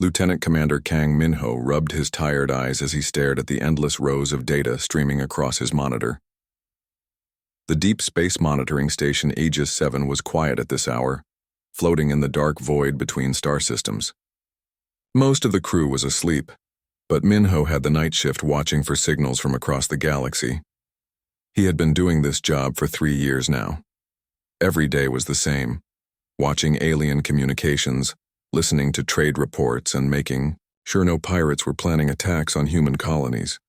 Lieutenant Commander Kang Minho rubbed his tired eyes as he stared at the endless rows of data streaming across his monitor. The Deep Space Monitoring Station Aegis 7 was quiet at this hour, floating in the dark void between star systems. Most of the crew was asleep, but Minho had the night shift watching for signals from across the galaxy. He had been doing this job for 3 years now. Every day was the same, watching alien communications, listening to trade reports, and making sure no pirates were planning attacks on human colonies.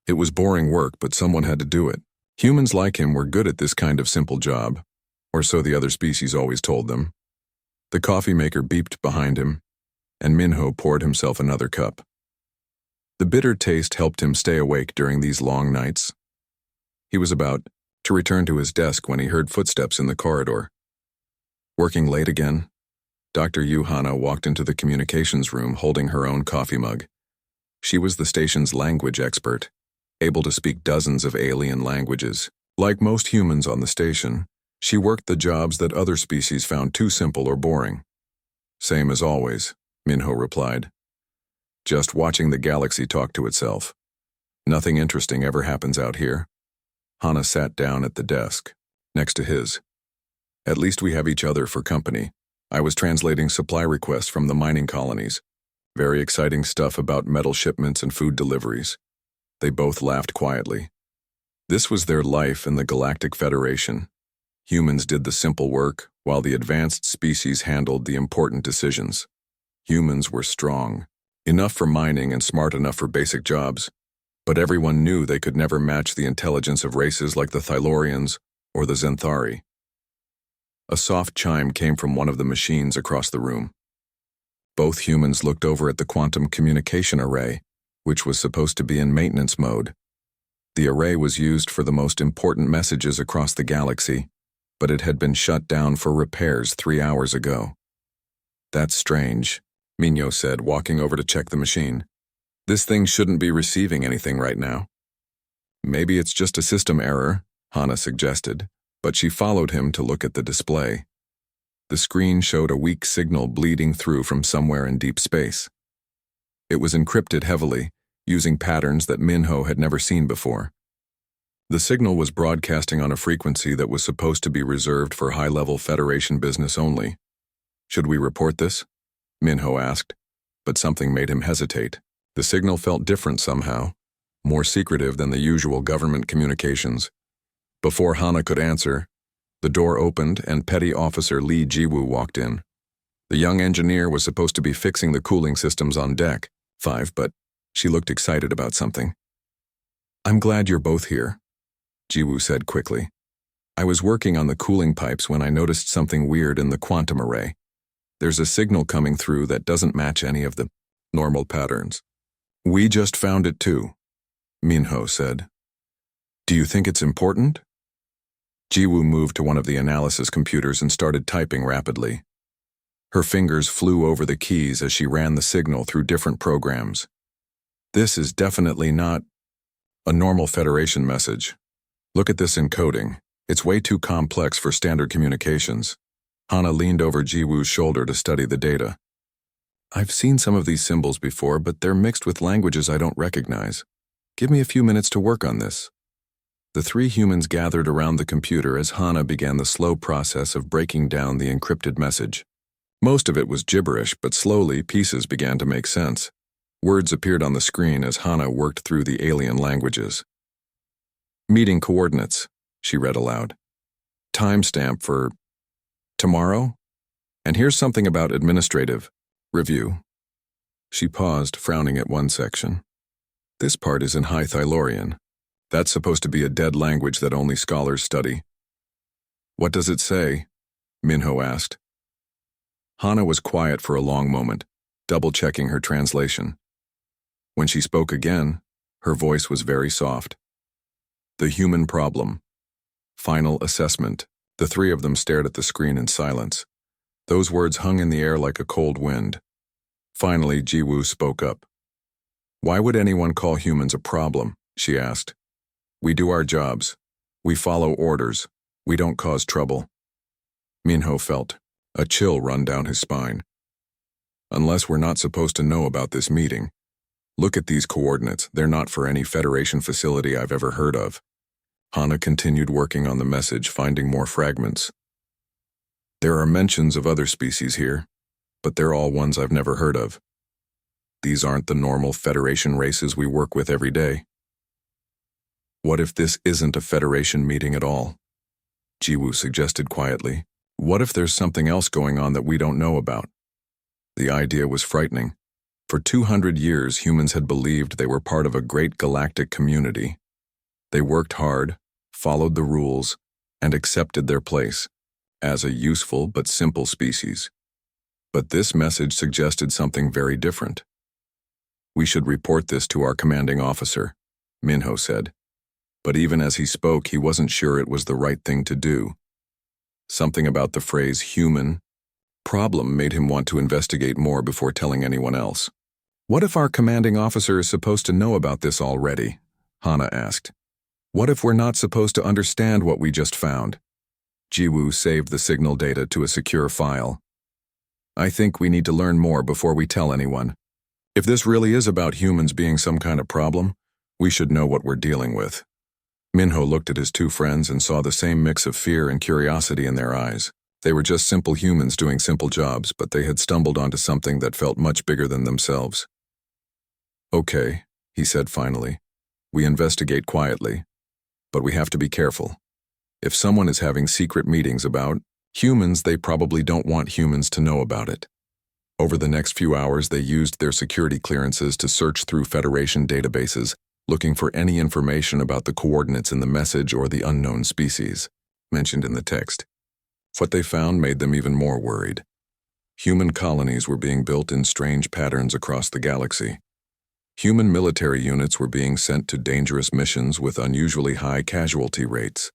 It was boring work, but someone had to do it. Humans like him were good at this kind of simple job, or so the other species always told them. The coffee maker beeped behind him, and Minho poured himself another cup. The bitter taste helped him stay awake during these long nights. He was about to return to his desk when he heard footsteps in the corridor. Working late again? Dr. Yuhana walked into the communications room holding her own coffee mug. She was the station's language expert, able to speak dozens of alien languages. Like most humans on the station, she worked the jobs that other species found too simple or boring. Same as always, Minho replied. Just watching the galaxy talk to itself. Nothing interesting ever happens out here. Hana sat down at the desk, next to his. At least we have each other for company. I was translating supply requests from the mining colonies. Very exciting stuff about metal shipments and food deliveries. They both laughed quietly. This was their life in the Galactic Federation. Humans did the simple work, while the advanced species handled the important decisions. Humans were strong, enough for mining and smart enough for basic jobs, but everyone knew they could never match the intelligence of races like the Thylorians or the Zenthari. A soft chime came from one of the machines across the room. Both humans looked over at the quantum communication array, which was supposed to be in maintenance mode. The array was used for the most important messages across the galaxy, but it had been shut down for repairs 3 hours ago. That's strange, Minho said, walking over to check the machine. This thing shouldn't be receiving anything right now. Maybe it's just a system error, Hana suggested, but she followed him to look at the display. The screen showed a weak signal bleeding through from somewhere in deep space. It was encrypted heavily, using patterns that Minho had never seen before. The signal was broadcasting on a frequency that was supposed to be reserved for high-level Federation business only. Should we report this? Minho asked, but something made him hesitate. The signal felt different somehow, more secretive than the usual government communications. Before Hana could answer, the door opened and Petty Officer Lee Jiwoo walked in. The young engineer was supposed to be fixing the cooling systems on deck 5, but she looked excited about something. I'm glad you're both here, Jiwoo said quickly. I was working on the cooling pipes when I noticed something weird in the quantum array. There's a signal coming through that doesn't match any of the normal patterns. We just found it too, Minho said. Do you think it's important? Jiwoo moved to one of the analysis computers and started typing rapidly. Her fingers flew over the keys as she ran the signal through different programs. This is definitely not a normal Federation message. Look at this encoding. It's way too complex for standard communications. Hana leaned over Jiwoo's shoulder to study the data. I've seen some of these symbols before, but they're mixed with languages I don't recognize. Give me a few minutes to work on this. The 3 humans gathered around the computer as Hana began the slow process of breaking down the encrypted message. Most of it was gibberish, but slowly pieces began to make sense. Words appeared on the screen as Hana worked through the alien languages. Meeting coordinates, she read aloud. Timestamp for tomorrow? And here's something about administrative review. She paused, frowning at one section. This part is in High Thylorian. That's supposed to be a dead language that only scholars study. What does it say? Minho asked. Hana was quiet for a long moment, double-checking her translation. When she spoke again, her voice was very soft. The human problem. Final assessment. The 3 of them stared at the screen in silence. Those words hung in the air like a cold wind. Finally, Jiwoo spoke up. Why would anyone call humans a problem? She asked. We do our jobs. We follow orders. We don't cause trouble. Minho felt a chill run down his spine. Unless we're not supposed to know about this meeting. Look at these coordinates. They're not for any Federation facility I've ever heard of. Hana continued working on the message, finding more fragments. There are mentions of other species here, but they're all ones I've never heard of. These aren't the normal Federation races we work with every day. What if this isn't a Federation meeting at all? Jiwoo suggested quietly. What if there's something else going on that we don't know about? The idea was frightening. For 200 years, humans had believed they were part of a great galactic community. They worked hard, followed the rules, and accepted their place as a useful but simple species. But this message suggested something very different. We should report this to our commanding officer, Minho said. But even as he spoke, he wasn't sure it was the right thing to do. Something about the phrase human problem made him want to investigate more before telling anyone else. What if our commanding officer is supposed to know about this already? Hana asked. What if we're not supposed to understand what we just found? Jiwoo saved the signal data to a secure file. I think we need to learn more before we tell anyone. If this really is about humans being some kind of problem, we should know what we're dealing with. Minho looked at his two friends and saw the same mix of fear and curiosity in their eyes. They were just simple humans doing simple jobs, but they had stumbled onto something that felt much bigger than themselves. Okay, he said finally. We investigate quietly, but we have to be careful. If someone is having secret meetings about humans, they probably don't want humans to know about it. Over the next few hours, they used their security clearances to search through Federation databases, looking for any information about the coordinates in the message or the unknown species mentioned in the text. What they found made them even more worried. Human colonies were being built in strange patterns across the galaxy. Human military units were being sent to dangerous missions with unusually high casualty rates.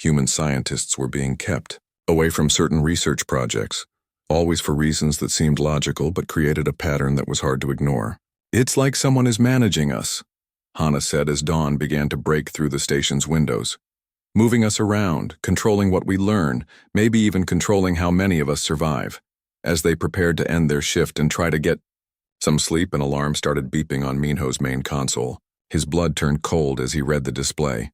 Human scientists were being kept away from certain research projects, always for reasons that seemed logical but created a pattern that was hard to ignore. It's like someone is managing us, Hana said as dawn began to break through the station's windows. Moving us around, controlling what we learn, maybe even controlling how many of us survive. As they prepared to end their shift and try to get some sleep, an alarm started beeping on Minho's main console. His blood turned cold as he read the display.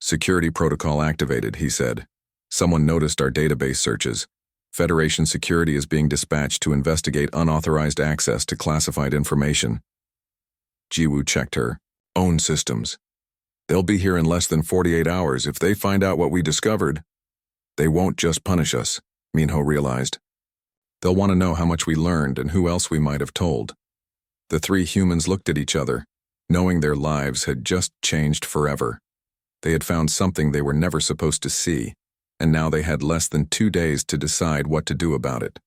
Security protocol activated, he said. Someone noticed our database searches. Federation security is being dispatched to investigate unauthorized access to classified information. Jiwoo checked her own systems. They'll be here in less than 48 hours. If they find out what we discovered, they won't just punish us, Minho realized. They'll want to know how much we learned and who else we might have told. The three humans looked at each other, knowing their lives had just changed forever. They had found something they were never supposed to see, and now they had less than 2 days to decide what to do about it.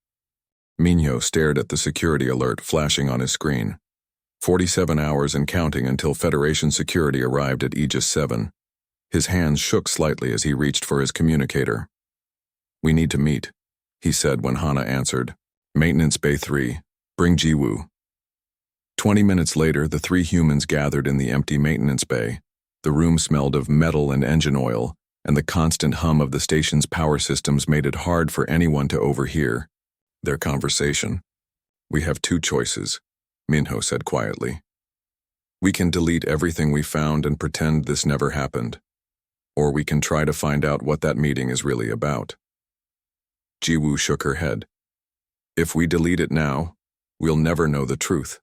Minho stared at the security alert flashing on his screen. 47 hours and counting until Federation security arrived at Aegis 7. His hands shook slightly as he reached for his communicator. We need to meet, he said when Hana answered. Maintenance Bay 3. Bring Jiwoo. 20 minutes later, the three humans gathered in the empty maintenance bay. The room smelled of metal and engine oil, and the constant hum of the station's power systems made it hard for anyone to overhear their conversation. We have two choices, Minho said quietly. We can delete everything we found and pretend this never happened, or we can try to find out what that meeting is really about. Jiwoo shook her head. If we delete it now, we'll never know the truth.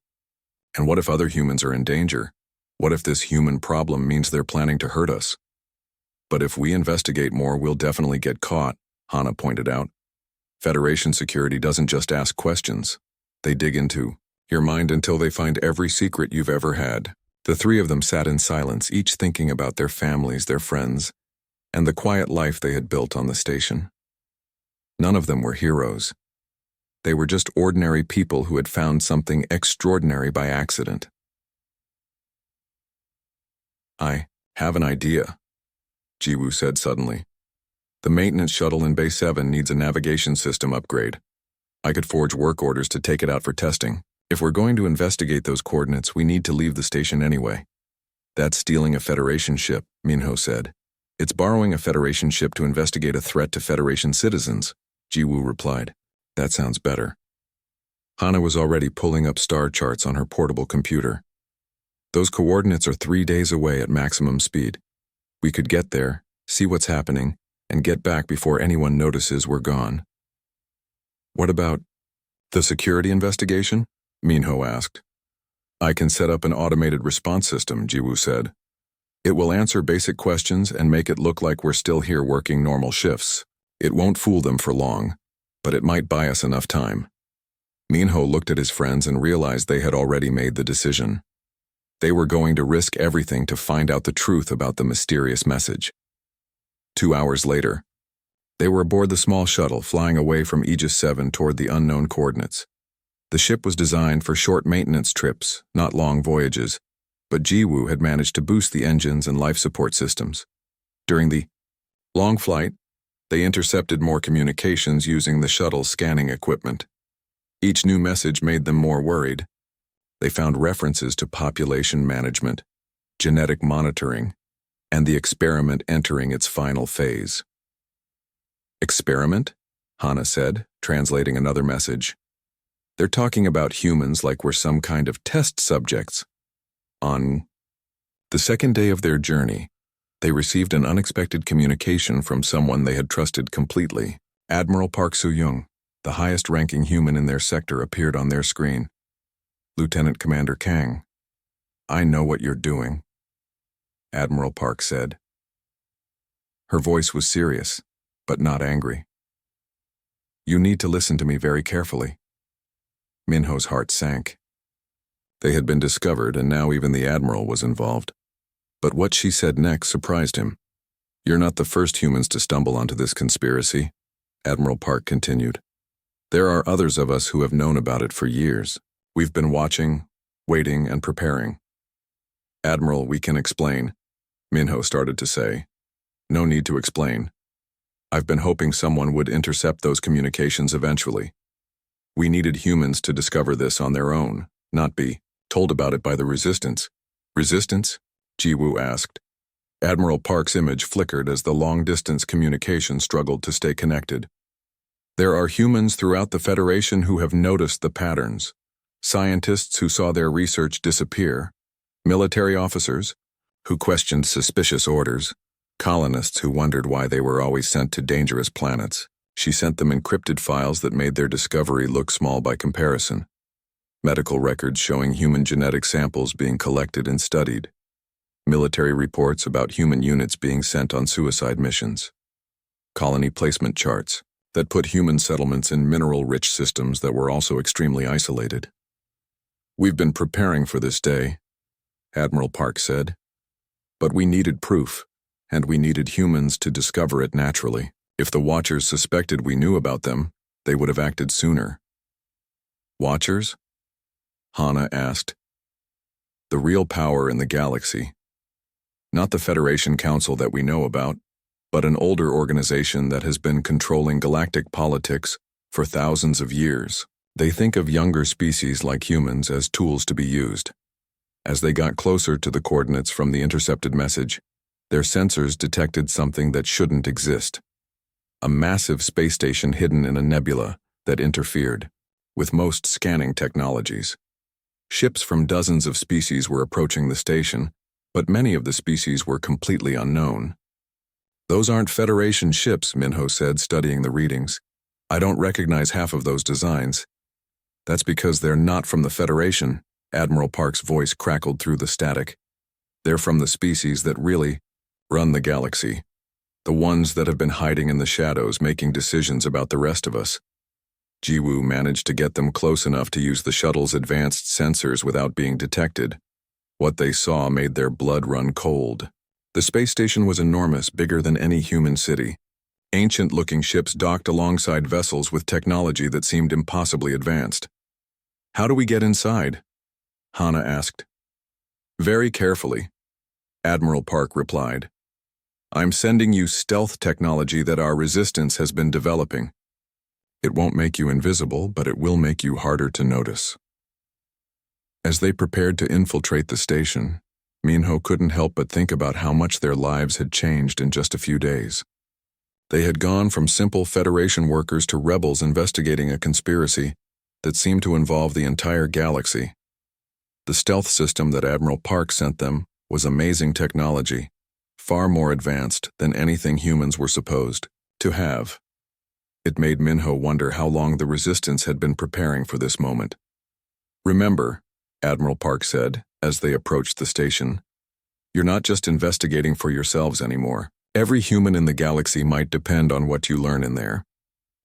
And what if other humans are in danger? What if this human problem means they're planning to hurt us? But if we investigate more, we'll definitely get caught, Hana pointed out. Federation security doesn't just ask questions. They dig into your mind until they find every secret you've ever had. The three of them sat in silence, each thinking about their families, their friends, and the quiet life they had built on the station. None of them were heroes. They were just ordinary people who had found something extraordinary by accident. I have an idea, Jiwoo said suddenly. The maintenance shuttle in Bay 7 needs a navigation system upgrade. I could forge work orders to take it out for testing. If we're going to investigate those coordinates, we need to leave the station anyway. That's stealing a Federation ship, Minho said. It's borrowing a Federation ship to investigate a threat to Federation citizens, Jiwoo replied. That sounds better. Hana was already pulling up star charts on her portable computer. Those coordinates are 3 days away at maximum speed. We could get there, see what's happening, and get back before anyone notices we're gone. What about the security investigation? Minho asked. I can set up an automated response system, Jiwoo said. It will answer basic questions and make it look like we're still here working normal shifts. It won't fool them for long, but it might buy us enough time. Minho looked at his friends and realized they had already made the decision. They were going to risk everything to find out the truth about the mysterious message. 2 hours later, they were aboard the small shuttle flying away from Aegis 7 toward the unknown coordinates. The ship was designed for short maintenance trips, not long voyages, but Jiwoo had managed to boost the engines and life support systems. During the long flight, they intercepted more communications using the shuttle's scanning equipment. Each new message made them more worried. They found references to population management, genetic monitoring, and the experiment entering its final phase. Experiment? Hana said, translating another message. They're talking about humans like we're some kind of test subjects. On the second day of their journey, they received an unexpected communication from someone they had trusted completely. Admiral Park Soo-young, the highest-ranking human in their sector, appeared on their screen. Lieutenant Commander Kang, I know what you're doing, Admiral Park said. Her voice was serious, but not angry. You need to listen to me very carefully. Minho's heart sank. They had been discovered, and now even the Admiral was involved. But what she said next surprised him. You're not the first humans to stumble onto this conspiracy, Admiral Park continued. There are others of us who have known about it for years. We've been watching, waiting, and preparing. Admiral, we can explain, Minho started to say. No need to explain. I've been hoping someone would intercept those communications eventually. We needed humans to discover this on their own, not be told about it by the Resistance. Resistance? Jiwoo asked. Admiral Park's image flickered as the long-distance communication struggled to stay connected. There are humans throughout the Federation who have noticed the patterns. Scientists who saw their research disappear, military officers who questioned suspicious orders, colonists who wondered why they were always sent to dangerous planets. She sent them encrypted files that made their discovery look small by comparison. Medical records showing human genetic samples being collected and studied. Military reports about human units being sent on suicide missions. Colony placement charts that put human settlements in mineral-rich systems that were also extremely isolated. We've been preparing for this day, Admiral Park said. But we needed proof, and we needed humans to discover it naturally. If the Watchers suspected we knew about them, they would have acted sooner. Watchers? Hana asked. The real power in the galaxy. Not the Federation Council that we know about, but an older organization that has been controlling galactic politics for thousands of years. They think of younger species like humans as tools to be used. As they got closer to the coordinates from the intercepted message, their sensors detected something that shouldn't exist. A massive space station hidden in a nebula that interfered with most scanning technologies. Ships from dozens of species were approaching the station, but many of the species were completely unknown. Those aren't Federation ships, Minho said, studying the readings. I don't recognize half of those designs. That's because they're not from the Federation, Admiral Park's voice crackled through the static. They're from the species that really run the galaxy. The ones that have been hiding in the shadows making decisions about the rest of us. Jiwoo managed to get them close enough to use the shuttle's advanced sensors without being detected. What they saw made their blood run cold. The space station was enormous, bigger than any human city. Ancient-looking ships docked alongside vessels with technology that seemed impossibly advanced. How do we get inside? Hana asked. Very carefully, Admiral Park replied. I'm sending you stealth technology that our Resistance has been developing. It won't make you invisible, but it will make you harder to notice. As they prepared to infiltrate the station, Minho couldn't help but think about how much their lives had changed in just a few days. They had gone from simple Federation workers to rebels investigating a conspiracy that seemed to involve the entire galaxy. The stealth system that Admiral Park sent them was amazing technology, far more advanced than anything humans were supposed to have. It made Minho wonder how long the Resistance had been preparing for this moment. "Remember," Admiral Park said as they approached the station, "you're not just investigating for yourselves anymore. Every human in the galaxy might depend on what you learn in there."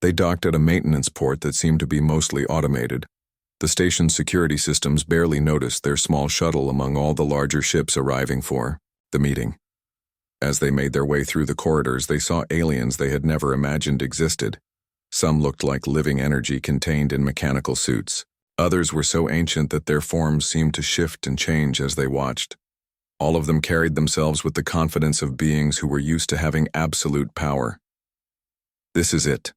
They docked at a maintenance port that seemed to be mostly automated. The station's security systems barely noticed their small shuttle among all the larger ships arriving for the meeting. As they made their way through the corridors, they saw aliens they had never imagined existed. Some looked like living energy contained in mechanical suits. Others were so ancient that their forms seemed to shift and change as they watched. All of them carried themselves with the confidence of beings who were used to having absolute power. "This is it,"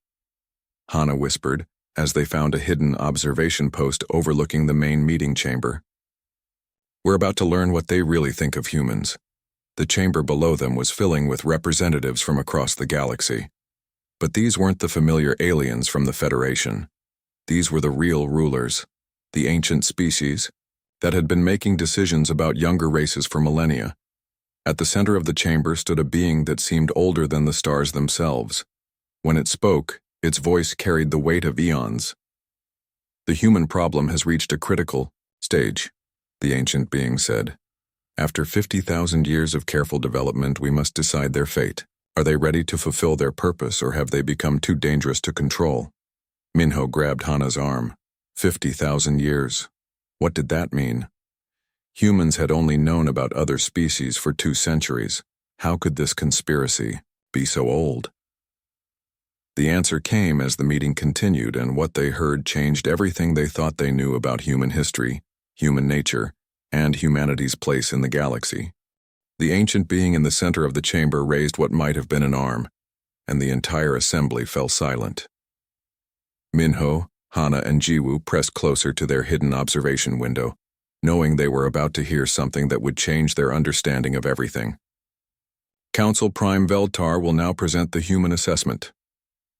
Hana whispered, as they found a hidden observation post overlooking the main meeting chamber. "We're about to learn what they really think of humans." The chamber below them was filling with representatives from across the galaxy. But these weren't the familiar aliens from the Federation. These were the real rulers, the ancient species, that had been making decisions about younger races for millennia. At the center of the chamber stood a being that seemed older than the stars themselves. When it spoke, its voice carried the weight of eons. "The human problem has reached a critical stage," the ancient being said. "After 50,000 years of careful development, we must decide their fate. Are they ready to fulfill their purpose, or have they become too dangerous to control?" Minho grabbed Hana's arm. 50,000 years. What did that mean? Humans had only known about other species for 2 centuries. How could this conspiracy be so old? The answer came as the meeting continued, and what they heard changed everything they thought they knew about human history, human nature, and humanity's place in the galaxy. The ancient being in the center of the chamber raised what might have been an arm, and the entire assembly fell silent. Minho, Hana, and Jiwoo pressed closer to their hidden observation window, knowing they were about to hear something that would change their understanding of everything. "Council Prime Veltar will now present the human assessment,"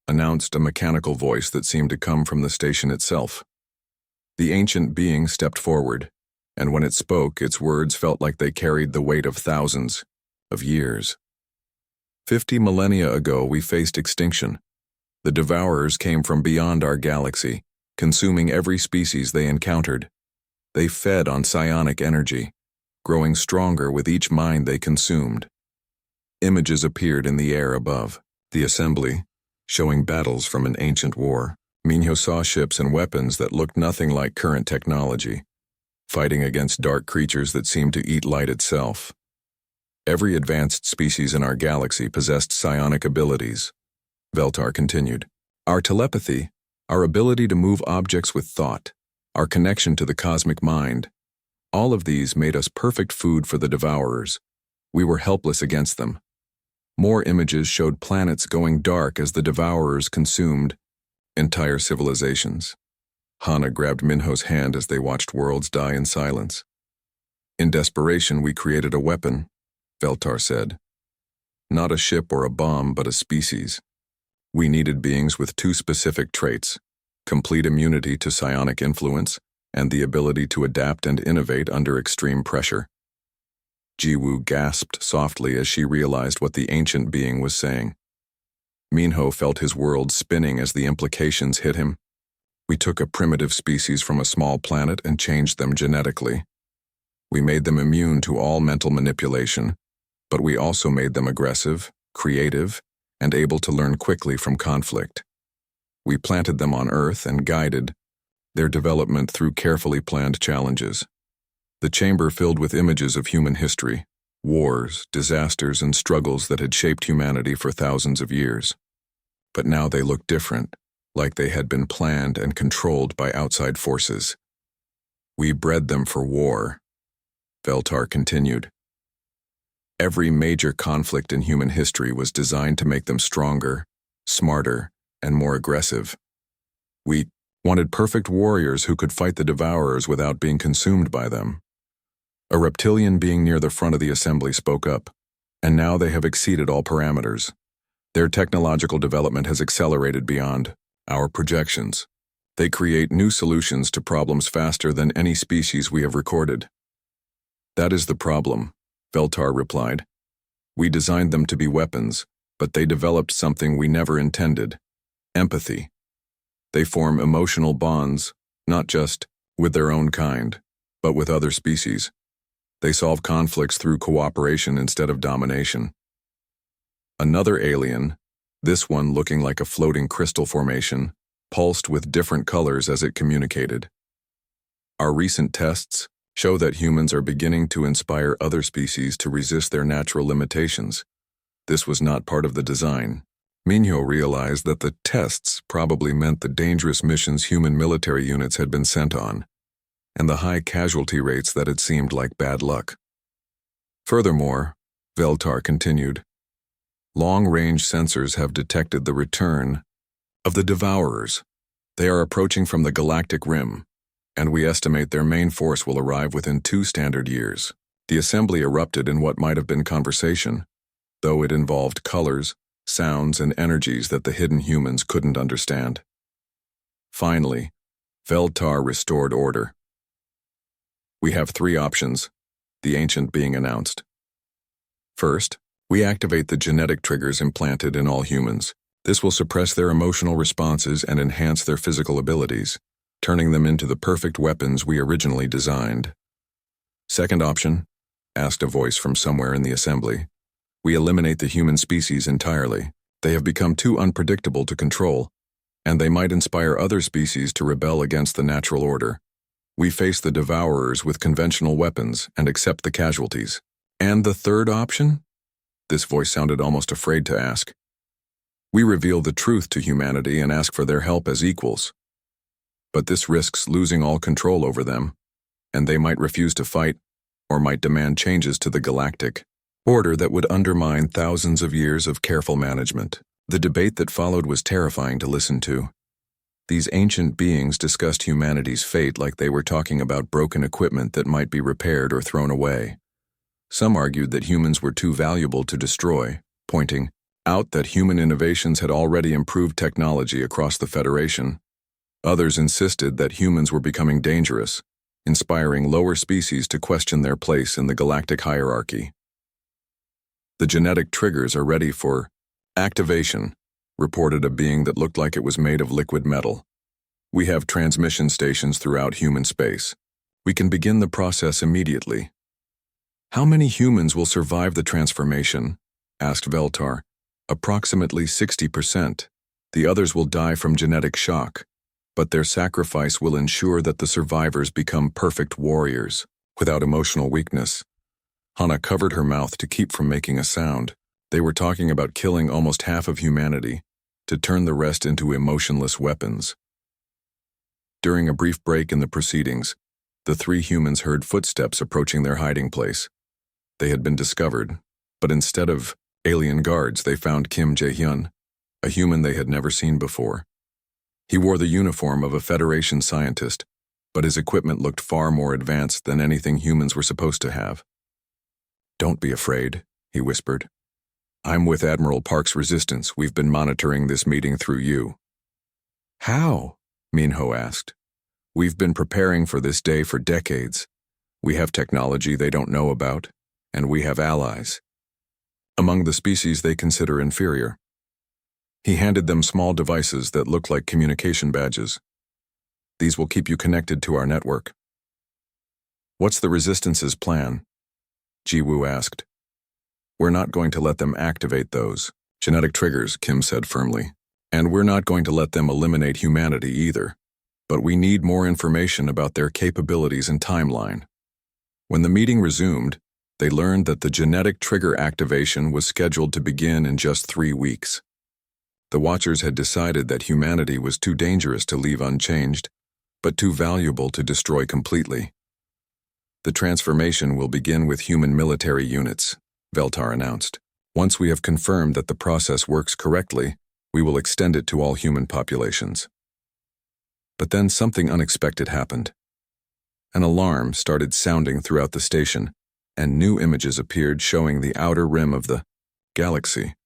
announced a mechanical voice that seemed to come from the station itself. The ancient being stepped forward, and when it spoke, its words felt like they carried the weight of thousands of years. 50 millennia ago, we faced extinction. The Devourers came from beyond our galaxy, consuming every species they encountered. They fed on psionic energy, growing stronger with each mind they consumed. Images appeared in the air above the assembly, showing battles from an ancient war. Minho saw ships and weapons that looked nothing like current technology, fighting against dark creatures that seemed to eat light itself. Every advanced species in our galaxy possessed psionic abilities. Veltar continued. "Our telepathy, our ability to move objects with thought, our connection to the cosmic mind, all of these made us perfect food for the Devourers. We were helpless against them." More images showed planets going dark as the Devourers consumed entire civilizations. Hana grabbed Minho's hand as they watched worlds die in silence. "In desperation, we created a weapon," Veltar said. "Not a ship or a bomb, but a species. We needed beings with 2 specific traits: complete immunity to psionic influence and the ability to adapt and innovate under extreme pressure." Jiwoo gasped softly as she realized what the ancient being was saying. Minho felt his world spinning as the implications hit him. "We took a primitive species from a small planet and changed them genetically. We made them immune to all mental manipulation, but we also made them aggressive, creative, and able to learn quickly from conflict. We planted them on Earth and guided their development through carefully planned challenges." The chamber filled with images of human history, wars, disasters, and struggles that had shaped humanity for thousands of years. But now they looked different, like they had been planned and controlled by outside forces. "We bred them for war," Veltar continued. "Every major conflict in human history was designed to make them stronger, smarter, and more aggressive. We wanted perfect warriors who could fight the Devourers without being consumed by them." A reptilian being near the front of the assembly spoke up. "And now they have exceeded all parameters. Their technological development has accelerated beyond our projections. They create new solutions to problems faster than any species we have recorded. That is the problem, Veltar replied. We designed them to be weapons, but they developed something we never intended: empathy. They form emotional bonds, not just with their own kind, but with other species. They solve conflicts through cooperation instead of domination. Another alien, this one looking like a floating crystal formation, pulsed with different colors as it communicated. Our recent tests show that humans are beginning to inspire other species to resist their natural limitations. This was not part of the design. Minho realized that the tests probably meant the dangerous missions human military units had been sent on, and the high casualty rates that had seemed like bad luck. Furthermore, Veltar continued, long-range sensors have detected the return of the Devourers. They are approaching from the Galactic Rim, and we estimate their main force will arrive within 2 standard years. The assembly erupted in what might have been conversation, though it involved colors, sounds, and energies that the hidden humans couldn't understand. Finally, Veltar restored order. We have 3 options, the Ancient being announced. First, we activate the genetic triggers implanted in all humans. This will suppress their emotional responses and enhance their physical abilities, turning them into the perfect weapons we originally designed. Second option, asked a voice from somewhere in the assembly. We eliminate the human species entirely. They have become too unpredictable to control, and they might inspire other species to rebel against the natural order. We face the Devourers with conventional weapons and accept the casualties. And the third option? This voice sounded almost afraid to ask. We reveal the truth to humanity and ask for their help as equals. But this risks losing all control over them, and they might refuse to fight or might demand changes to the galactic order that would undermine thousands of years of careful management. The debate that followed was terrifying to listen to. These ancient beings discussed humanity's fate like they were talking about broken equipment that might be repaired or thrown away. Some argued that humans were too valuable to destroy, pointing out that human innovations had already improved technology across the Federation. Others insisted that humans were becoming dangerous, inspiring lower species to question their place in the galactic hierarchy. The genetic triggers are ready for activation, reported a being that looked like it was made of liquid metal. We have transmission stations throughout human space. We can begin the process immediately. How many humans will survive the transformation? Asked Veltar. Approximately 60%. The others will die from genetic shock, but their sacrifice will ensure that the survivors become perfect warriors, without emotional weakness. Hana covered her mouth to keep from making a sound. They were talking about killing almost half of humanity, to turn the rest into emotionless weapons. During a brief break in the proceedings, the 3 humans heard footsteps approaching their hiding place. They had been discovered, but instead of alien guards, they found Kim Jae-hyun, a human they had never seen before. He wore the uniform of a Federation scientist, but his equipment looked far more advanced than anything humans were supposed to have. "Don't be afraid," he whispered. "I'm with Admiral Park's resistance. We've been monitoring this meeting through you." "How?" Minho asked. "We've been preparing for this day for decades. We have technology they don't know about, and we have allies. Among the species they consider inferior." He handed them small devices that looked like communication badges. "These will keep you connected to our network." "What's the Resistance's plan?" Jiwoo asked. "We're not going to let them activate those genetic triggers," Kim said firmly. "And we're not going to let them eliminate humanity either. But we need more information about their capabilities and timeline." When the meeting resumed, they learned that the genetic trigger activation was scheduled to begin in just 3 weeks. The Watchers had decided that humanity was too dangerous to leave unchanged, but too valuable to destroy completely. "The transformation will begin with human military units," Veltar announced. "Once we have confirmed that the process works correctly, we will extend it to all human populations." But then something unexpected happened. An alarm started sounding throughout the station, and new images appeared showing the outer rim of the galaxy.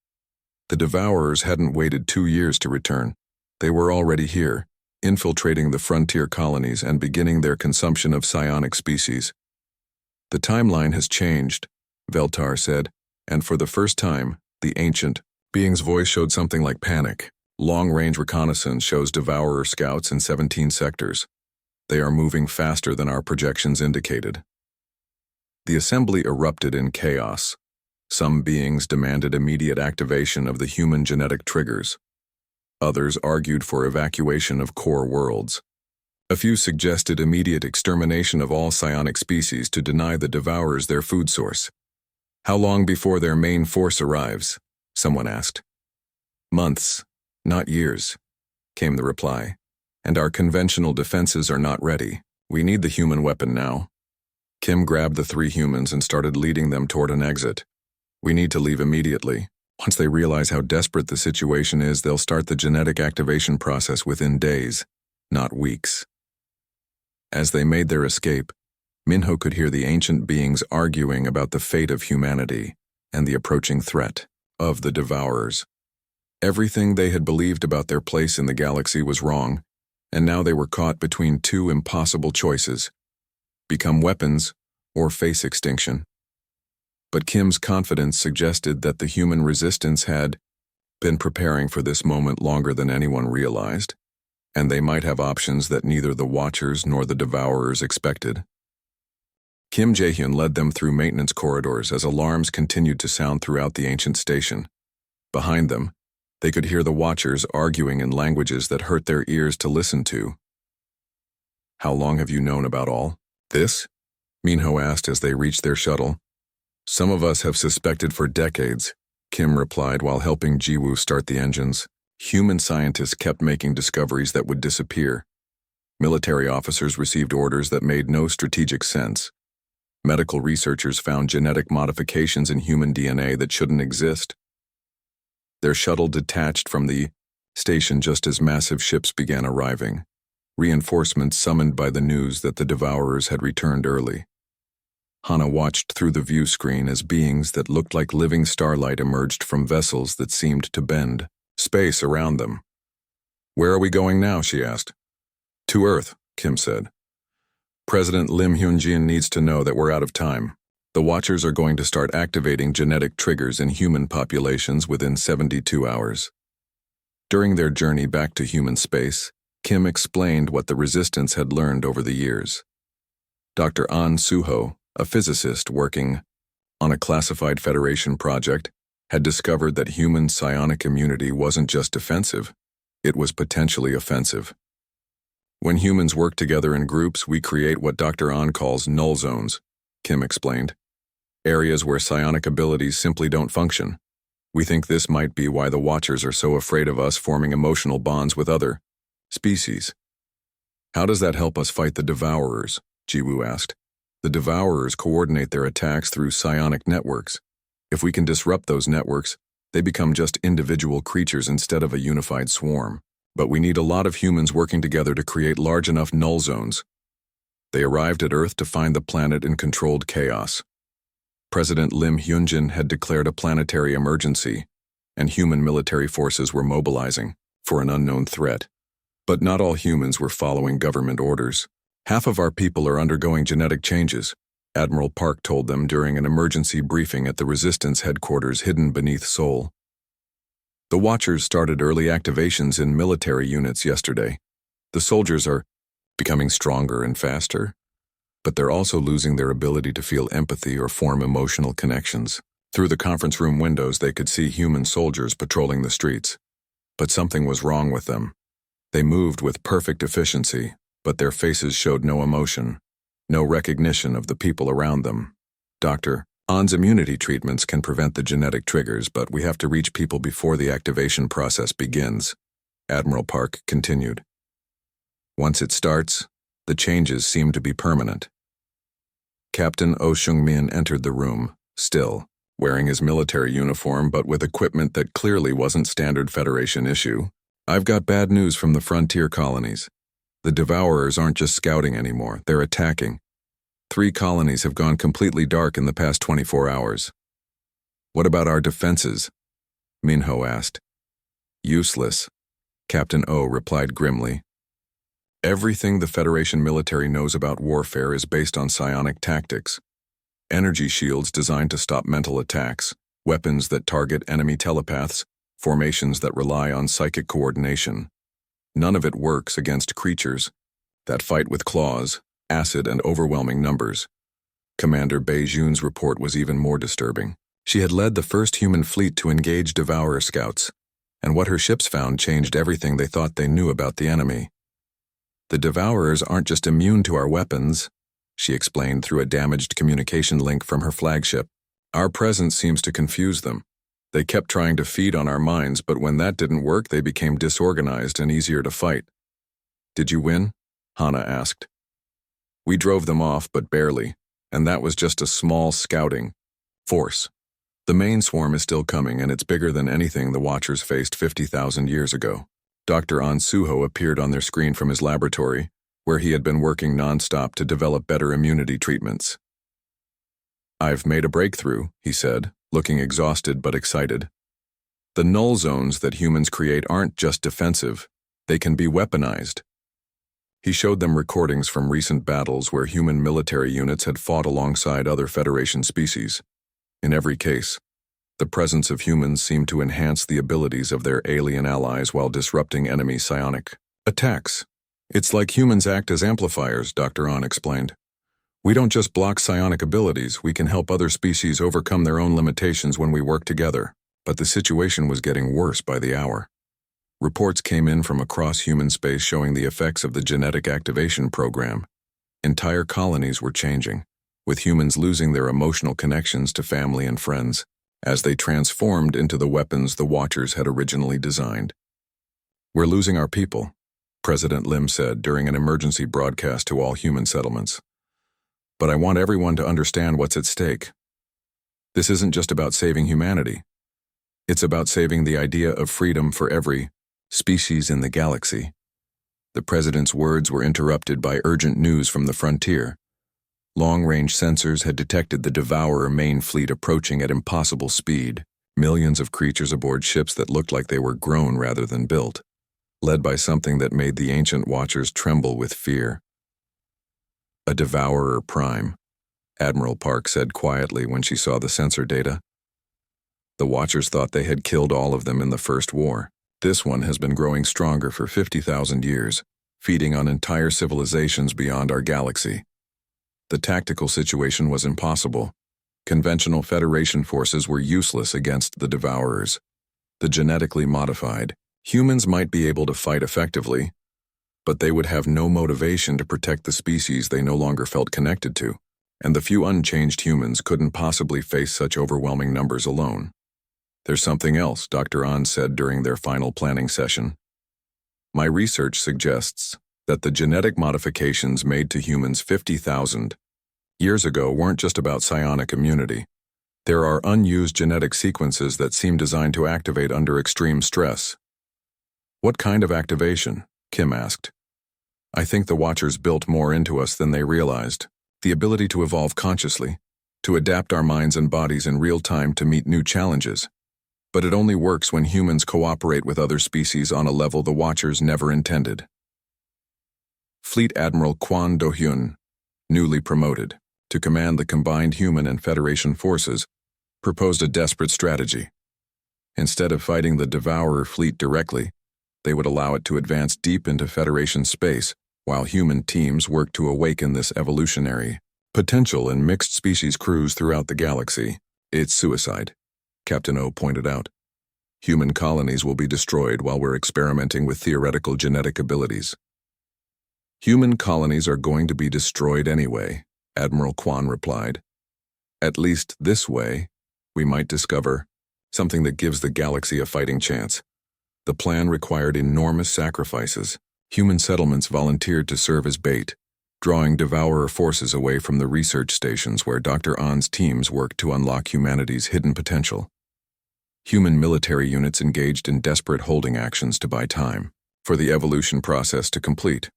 The Devourers hadn't waited 2 years to return. They were already here, infiltrating the frontier colonies and beginning their consumption of psionic species. The timeline has changed, Veltar said, and for the first time, the ancient being's voice showed something like panic. Long-range reconnaissance shows Devourer scouts in 17 sectors. They are moving faster than our projections indicated. The assembly erupted in chaos. Some beings demanded immediate activation of the human genetic triggers. Others argued for evacuation of core worlds. A few suggested immediate extermination of all psionic species to deny the Devourers their food source. How long before their main force arrives? Someone asked. Months, not years, came the reply. And our conventional defenses are not ready. We need the human weapon now. Kim grabbed the 3 humans and started leading them toward an exit. We need to leave immediately. Once they realize how desperate the situation is, they'll start the genetic activation process within days, not weeks. As they made their escape, Minho could hear the ancient beings arguing about the fate of humanity and the approaching threat of the Devourers. Everything they had believed about their place in the galaxy was wrong, and now they were caught between 2 impossible choices: become weapons or face extinction. But Kim's confidence suggested that the human resistance had been preparing for this moment longer than anyone realized, and they might have options that neither the Watchers nor the Devourers expected. Kim Jae-hyun led them through maintenance corridors as alarms continued to sound throughout the ancient station. Behind them, they could hear the Watchers arguing in languages that hurt their ears to listen to. How long have you known about all this? Minho asked as they reached their shuttle. Some of us have suspected for decades, Kim replied while helping Jiwoo start the engines. Human scientists kept making discoveries that would disappear. Military officers received orders that made no strategic sense. Medical researchers found genetic modifications in human DNA that shouldn't exist. Their shuttle detached from the station just as massive ships began arriving, reinforcements summoned by the news that the Devourers had returned early. Hana watched through the view screen as beings that looked like living starlight emerged from vessels that seemed to bend space around them. "Where are we going now?" she asked. "To Earth," Kim said. "President Lim Hyun-jin needs to know that we're out of time. The Watchers are going to start activating genetic triggers in human populations within 72 hours. During their journey back to human space, Kim explained what the Resistance had learned over the years. Dr. An Suho, a physicist working on a classified Federation project, had discovered that human psionic immunity wasn't just defensive, it was potentially offensive. When humans work together in groups, we create what Dr. An calls null zones, Kim explained. Areas where psionic abilities simply don't function. We think this might be why the Watchers are so afraid of us forming emotional bonds with other species. "How does that help us fight the Devourers?" Jiwoo asked. "The Devourers coordinate their attacks through psionic networks. If we can disrupt those networks, they become just individual creatures instead of a unified swarm. But we need a lot of humans working together to create large enough null zones." They arrived at Earth to find the planet in controlled chaos. President Lim Hyun-jin had declared a planetary emergency, and human military forces were mobilizing for an unknown threat. But not all humans were following government orders. "Half of our people are undergoing genetic changes," Admiral Park told them during an emergency briefing at the Resistance headquarters hidden beneath Seoul. The Watchers started early activations in military units yesterday. The soldiers are becoming stronger and faster, but they're also losing their ability to feel empathy or form emotional connections. Through the conference room windows, they could see human soldiers patrolling the streets. But something was wrong with them. They moved with perfect efficiency, but their faces showed no emotion, no recognition of the people around them. "Dr. An's immunity treatments can prevent the genetic triggers, but we have to reach people before the activation process begins," Admiral Park continued. "Once it starts, the changes seem to be permanent." Captain Oh Seung-min entered the room, still, wearing his military uniform but with equipment that clearly wasn't standard Federation issue. "I've got bad news from the frontier colonies. The Devourers aren't just scouting anymore, they're attacking. 3 colonies have gone completely dark in the past 24 hours. "What about our defenses?" Minho asked. "Useless," Captain Oh replied grimly. Everything the Federation military knows about warfare is based on psionic tactics. Energy shields designed to stop mental attacks, weapons that target enemy telepaths, formations that rely on psychic coordination. None of it works against creatures that fight with claws, acid, and overwhelming numbers. Commander Beijun's report was even more disturbing. She had led the first human fleet to engage Devourer scouts, and what her ships found changed everything they thought they knew about the enemy. The Devourers aren't just immune to our weapons, she explained through a damaged communication link from her flagship. Our presence seems to confuse them. They kept trying to feed on our minds, but when that didn't work, they became disorganized and easier to fight. Did you win? Hana asked. We drove them off, but barely, and that was just a small scouting force. The main swarm is still coming, and it's bigger than anything the Watchers faced 50,000 years ago. Dr. An Suho appeared on their screen from his laboratory, where he had been working non-stop to develop better immunity treatments. I've made a breakthrough, he said, looking exhausted but excited. The null zones that humans create aren't just defensive, they can be weaponized. He showed them recordings from recent battles where human military units had fought alongside other Federation species. In every case, the presence of humans seemed to enhance the abilities of their alien allies while disrupting enemy psionic attacks. It's like humans act as amplifiers, Dr. An explained. We don't just block psionic abilities, we can help other species overcome their own limitations when we work together. But the situation was getting worse by the hour. Reports came in from across human space showing the effects of the genetic activation program. Entire colonies were changing, with humans losing their emotional connections to family and friends, as they transformed into the weapons the Watchers had originally designed. We're losing our people, President Lim said during an emergency broadcast to all human settlements. But I want everyone to understand what's at stake. This isn't just about saving humanity. It's about saving the idea of freedom for every species in the galaxy. The president's words were interrupted by urgent news from the frontier. Long-range sensors had detected the Devourer main fleet approaching at impossible speed, millions of creatures aboard ships that looked like they were grown rather than built, led by something that made the ancient Watchers tremble with fear. A Devourer Prime, Admiral Park said quietly when she saw the sensor data. The Watchers thought they had killed all of them in the First War. This one has been growing stronger for 50,000 years, feeding on entire civilizations beyond our galaxy. The tactical situation was impossible. Conventional Federation forces were useless against the Devourers. The genetically modified humans might be able to fight effectively, but they would have no motivation to protect the species they no longer felt connected to, and the few unchanged humans couldn't possibly face such overwhelming numbers alone. There's something else, Dr. An said during their final planning session. My research suggests that the genetic modifications made to humans 50,000 years ago weren't just about psionic immunity. There are unused genetic sequences that seem designed to activate under extreme stress. What kind of activation? Kim asked. I think the Watchers built more into us than they realized. The ability to evolve consciously, to adapt our minds and bodies in real time to meet new challenges. But it only works when humans cooperate with other species on a level the Watchers never intended. Fleet Admiral Kwon Do-hyun, newly promoted to command the combined human and Federation forces, proposed a desperate strategy. Instead of fighting the Devourer fleet directly, they would allow it to advance deep into Federation space, while human teams worked to awaken this evolutionary potential in mixed-species crews throughout the galaxy. It's suicide, Captain O pointed out. Human colonies will be destroyed while we're experimenting with theoretical genetic abilities. Human colonies are going to be destroyed anyway, Admiral Kwon replied. At least this way, we might discover something that gives the galaxy a fighting chance. The plan required enormous sacrifices. Human settlements volunteered to serve as bait, drawing Devourer forces away from the research stations where Dr. An's teams worked to unlock humanity's hidden potential. Human military units engaged in desperate holding actions to buy time for the evolution process to complete.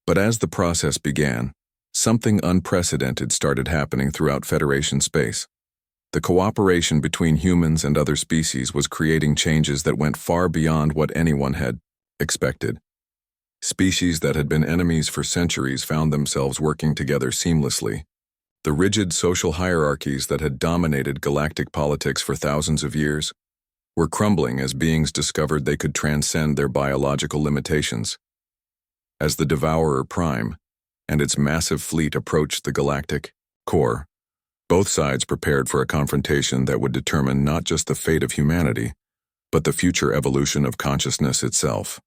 But as the process began, something unprecedented started happening throughout Federation space. The cooperation between humans and other species was creating changes that went far beyond what anyone had expected. Species that had been enemies for centuries found themselves working together seamlessly. The rigid social hierarchies that had dominated galactic politics for thousands of years were crumbling as beings discovered they could transcend their biological limitations. As the Devourer Prime and its massive fleet approached the galactic core, both sides prepared for a confrontation that would determine not just the fate of humanity, but the future evolution of consciousness itself.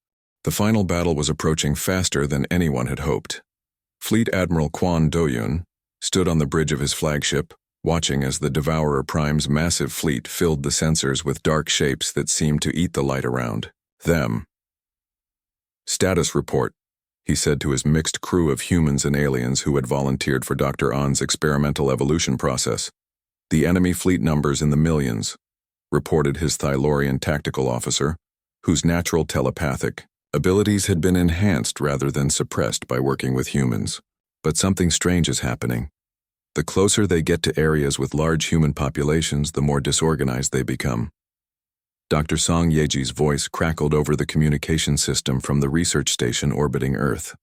The final battle was approaching faster than anyone had hoped. Fleet Admiral Quan Doyun stood on the bridge of his flagship, watching as the Devourer Prime's massive fleet filled the sensors with dark shapes that seemed to eat the light around them. "Status report," he said to his mixed crew of humans and aliens who had volunteered for Dr. On's experimental evolution process. "The enemy fleet numbers in the millions," reported his Thylorian tactical officer, whose natural telepathic abilities had been enhanced rather than suppressed by working with humans. But something strange is happening. The closer they get to areas with large human populations, the more disorganized they become. Dr. Song Yeji's voice crackled over the communication system from the research station orbiting Earth.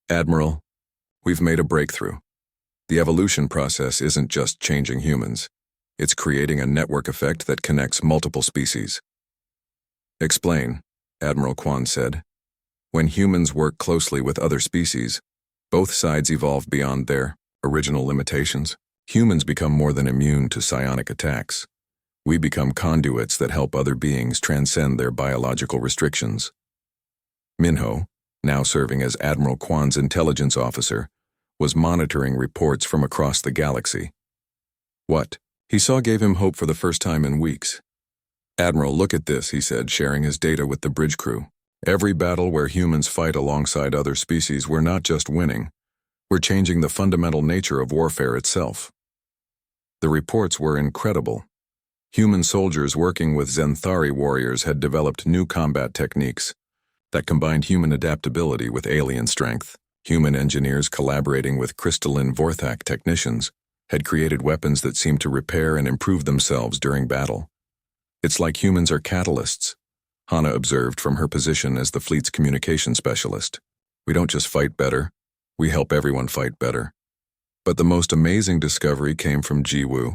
"Admiral, we've made a breakthrough. The evolution process isn't just changing humans. It's creating a network effect that connects multiple species." "Explain," Admiral Quan said. "When humans work closely with other species, both sides evolve beyond their original limitations. Humans become more than immune to psionic attacks. We become conduits that help other beings transcend their biological restrictions." Minho, now serving as Admiral Quan's intelligence officer, was monitoring reports from across the galaxy. What he saw gave him hope for the first time in weeks. "Admiral, look at this," he said, sharing his data with the bridge crew. "Every battle where humans fight alongside other species, we're not just winning. We're changing the fundamental nature of warfare itself." The reports were incredible. Human soldiers working with Zenthari warriors had developed new combat techniques that combined human adaptability with alien strength. Human engineers collaborating with crystalline Vorthak technicians had created weapons that seemed to repair and improve themselves during battle. "It's like humans are catalysts," Hana observed from her position as the fleet's communication specialist. "We don't just fight better, we help everyone fight better." But the most amazing discovery came from Jiwoo,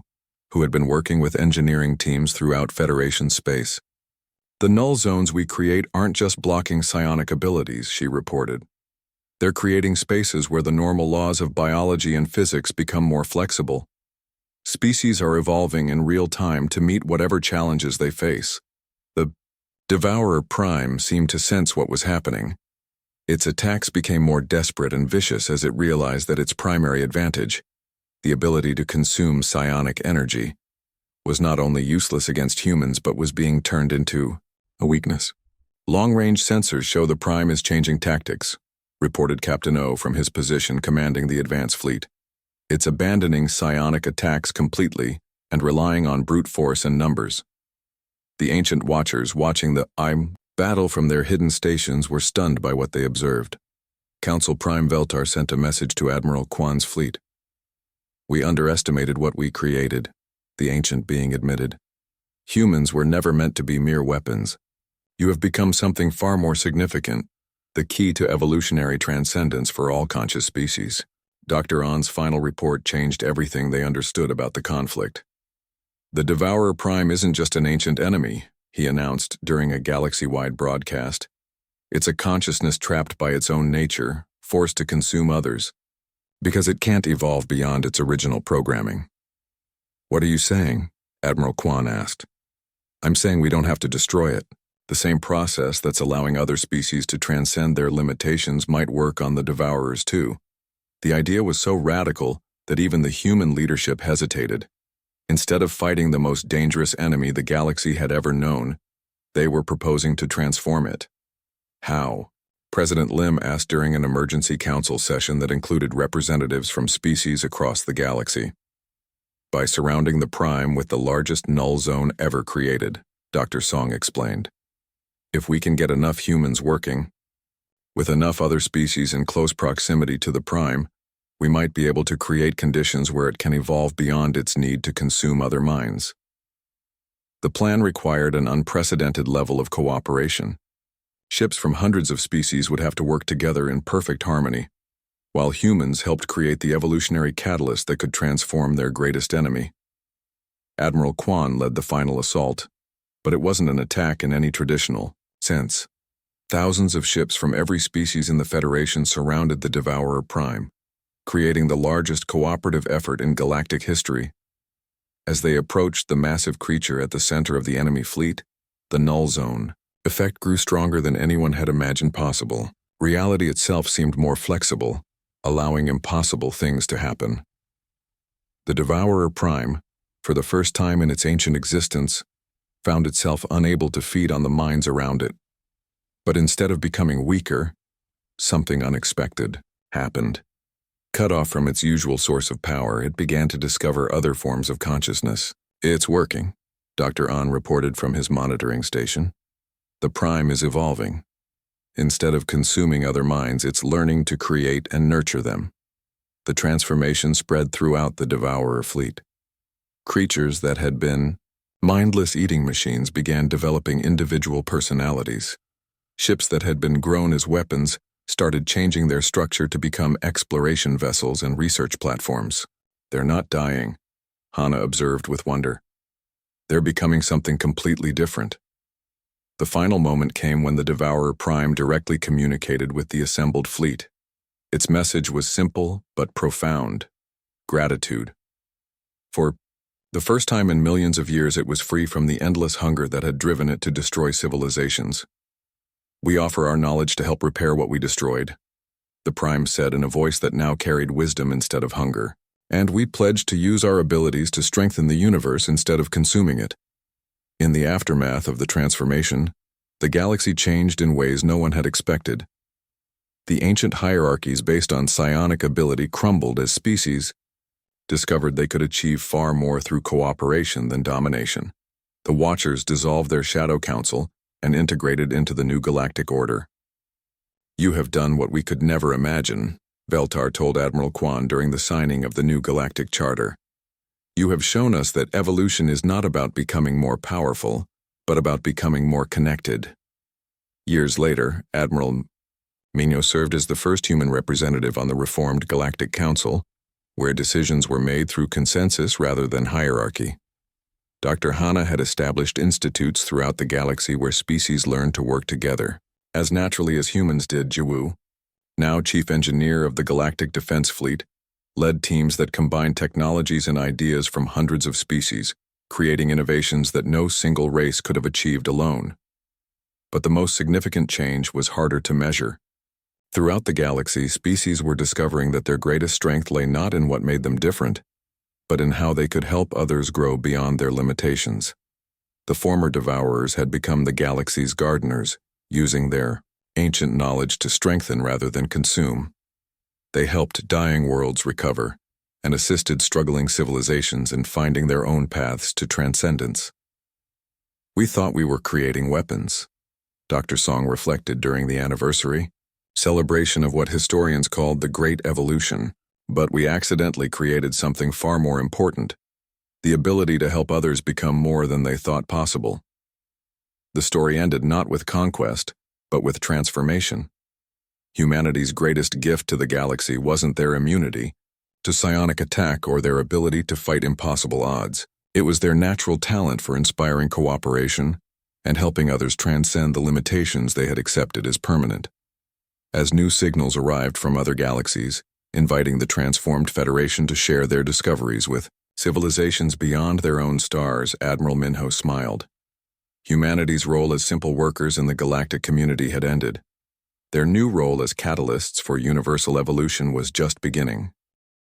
who had been working with engineering teams throughout Federation space. "The null zones we create aren't just blocking psionic abilities," she reported. "They're creating spaces where the normal laws of biology and physics become more flexible. Species are evolving in real time to meet whatever challenges they face." The Devourer Prime seemed to sense what was happening. Its attacks became more desperate and vicious as it realized that its primary advantage, the ability to consume psionic energy, was not only useless against humans but was being turned into a weakness. "Long-range sensors show the Prime is changing tactics," reported Captain O from his position commanding the advance fleet. "It's abandoning psionic attacks completely and relying on brute force and numbers." The ancient watchers watching the battle from their hidden stations were stunned by what they observed. Council Prime Veltar sent a message to Admiral Quan's fleet. "We underestimated what we created," the ancient being admitted. "Humans were never meant to be mere weapons. You have become something far more significant, the key to evolutionary transcendence for all conscious species." Dr. On's final report changed everything they understood about the conflict. "The Devourer Prime isn't just an ancient enemy," he announced during a galaxy-wide broadcast. "It's a consciousness trapped by its own nature, forced to consume others, because it can't evolve beyond its original programming." "What are you saying?" Admiral Quan asked. "I'm saying we don't have to destroy it. The same process that's allowing other species to transcend their limitations might work on the Devourers too." The idea was so radical that even the human leadership hesitated. Instead of fighting the most dangerous enemy the galaxy had ever known, they were proposing to transform it. How? President Lim asked during an emergency council session that included representatives from species across the galaxy. "By surrounding the Prime with the largest null zone ever created," Dr. Song explained. "If we can get enough humans working, with enough other species in close proximity to the Prime, we might be able to create conditions where it can evolve beyond its need to consume other minds." The plan required an unprecedented level of cooperation. Ships from hundreds of species would have to work together in perfect harmony, while humans helped create the evolutionary catalyst that could transform their greatest enemy. Admiral Kwan led the final assault, but it wasn't an attack in any traditional sense. Thousands of ships from every species in the Federation surrounded the Devourer Prime, creating the largest cooperative effort in galactic history. As they approached the massive creature at the center of the enemy fleet, the null zone effect grew stronger than anyone had imagined possible. Reality itself seemed more flexible, allowing impossible things to happen. The Devourer Prime, for the first time in its ancient existence, found itself unable to feed on the minds around it. But instead of becoming weaker, something unexpected happened. Cut off from its usual source of power, it began to discover other forms of consciousness. "It's working," Dr. An reported from his monitoring station. "The Prime is evolving. Instead of consuming other minds, it's learning to create and nurture them." The transformation spread throughout the Devourer fleet. Creatures that had been mindless eating machines began developing individual personalities. Ships that had been grown as weapons started changing their structure to become exploration vessels and research platforms. "They're not dying," Hana observed with wonder. "They're becoming something completely different." The final moment came when the Devourer Prime directly communicated with the assembled fleet. Its message was simple but profound: gratitude. For the first time in millions of years, it was free from the endless hunger that had driven it to destroy civilizations. "We offer our knowledge to help repair what we destroyed," the Prime said in a voice that now carried wisdom instead of hunger. "And we pledge to use our abilities to strengthen the universe instead of consuming it." In the aftermath of the transformation, the galaxy changed in ways no one had expected. The ancient hierarchies based on psionic ability crumbled as species discovered they could achieve far more through cooperation than domination. The Watchers dissolved their Shadow Council and integrated into the new galactic order. "You have done what we could never imagine," Veltar told Admiral Kwan during the signing of the new galactic charter. "You have shown us that evolution is not about becoming more powerful, but about becoming more connected." Years later, Admiral Mino served as the first human representative on the reformed Galactic Council, where decisions were made through consensus rather than hierarchy. Dr. Hana had established institutes throughout the galaxy where species learned to work together, as naturally as humans did. Jiwoo, now chief engineer of the Galactic Defense Fleet, led teams that combined technologies and ideas from hundreds of species, creating innovations that no single race could have achieved alone. But the most significant change was harder to measure. Throughout the galaxy, species were discovering that their greatest strength lay not in what made them different, but in how they could help others grow beyond their limitations. The former Devourers had become the galaxy's gardeners, using their ancient knowledge to strengthen rather than consume. They helped dying worlds recover and assisted struggling civilizations in finding their own paths to transcendence. "We thought we were creating weapons," Dr. Song reflected during the anniversary celebration of what historians called the Great Evolution. "But we accidentally created something far more important: the ability to help others become more than they thought possible." The story ended not with conquest, but with transformation. Humanity's greatest gift to the galaxy wasn't their immunity to psionic attack or their ability to fight impossible odds. It was their natural talent for inspiring cooperation and helping others transcend the limitations they had accepted as permanent. As new signals arrived from other galaxies, inviting the transformed Federation to share their discoveries with civilizations beyond their own stars, Admiral Minho smiled. Humanity's role as simple workers in the galactic community had ended. Their new role as catalysts for universal evolution was just beginning.